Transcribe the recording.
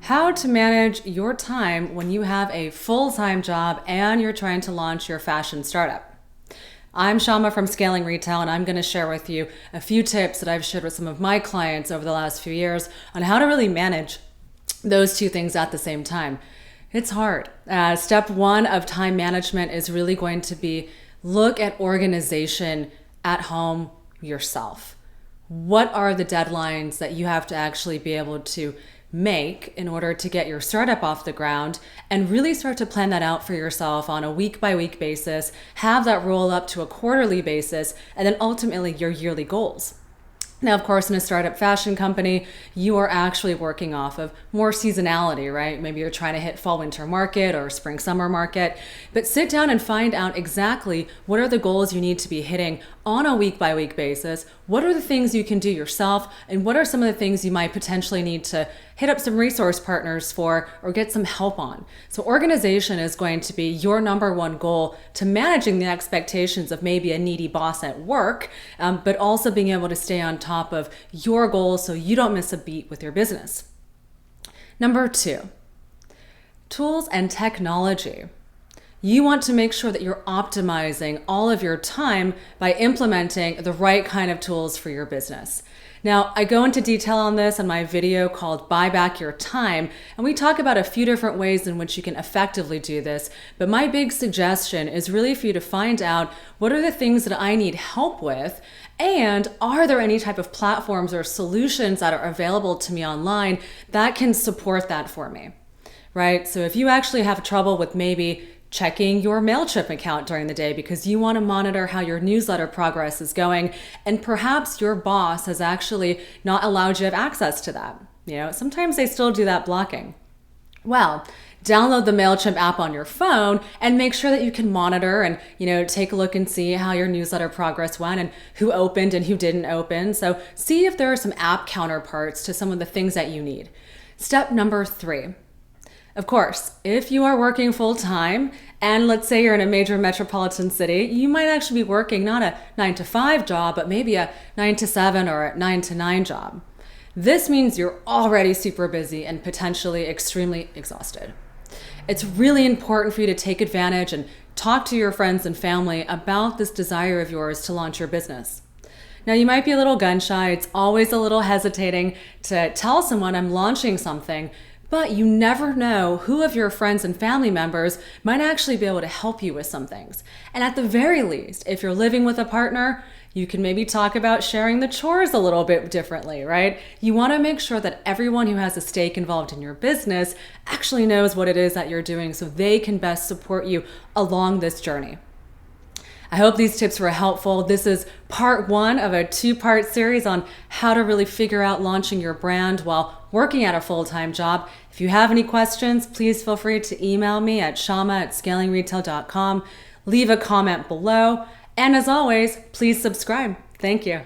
How to manage your time when you have a full-time job and you're trying to launch your fashion startup. I'm Syama from Scaling Retail, and I'm going to share with you a few tips that I've shared with some of my clients over the last few years on how to really manage those two things at the same time. It's hard. Step one of time management is really going to be look at organization at home yourself. What are the deadlines that you have to actually be able to make in order to get your startup off the ground, and really start to plan that out for yourself on a week-by-week basis, have that roll up to a quarterly basis, and then ultimately your yearly goals. Now, of course, in a startup fashion company, you are actually working off of more seasonality, right? Maybe you're trying to hit fall winter market or spring summer market, but sit down and find out exactly what are the goals you need to be hitting on a week-by-week basis. What are the things you can do yourself, and what are some of the things you might potentially need to hit up some resource partners for or get some help on? So organization is going to be your number one goal to managing the expectations of maybe a needy boss at work, but also being able to stay on top of your goals so you don't miss a beat with your business. Number two, tools and technology. You want to make sure that you're optimizing all of your time by implementing the right kind of tools for your business. Now, I go into detail on this in my video called Buy Back Your Time, and we talk about a few different ways in which you can effectively do this, but my big suggestion is really for you to find out what are the things that I need help with, and are there any type of platforms or solutions that are available to me online that can support that for me, right? So if you actually have trouble with maybe checking your MailChimp account during the day because you want to monitor how your newsletter progress is going, and perhaps your boss has actually not allowed you to have access to that. Sometimes they still do that blocking. Well, download the MailChimp app on your phone and make sure that you can monitor and, take a look and see how your newsletter progress went and who opened and who didn't open. So see if there are some app counterparts to some of the things that you need. Step number three. Of course, if you are working full-time, and let's say you're in a major metropolitan city, you might actually be working not a 9-to-5 job, but maybe a 9-to-7 or a 9-to-9 job. This means you're already super busy and potentially extremely exhausted. It's really important for you to take advantage and talk to your friends and family about this desire of yours to launch your business. Now, you might be a little gun-shy. It's always a little hesitating to tell someone I'm launching something, but you never know who of your friends and family members might actually be able to help you with some things. And at the very least, if you're living with a partner, you can maybe talk about sharing the chores a little bit differently, right? You want to make sure that everyone who has a stake involved in your business actually knows what it is that you're doing so they can best support you along this journey. I hope these tips were helpful. This is part one of a two-part series on how to really figure out launching your brand while working at a full-time job. If you have any questions, please feel free to email me at syama@scalingretail.com. Leave a comment below. And as always, please subscribe. Thank you.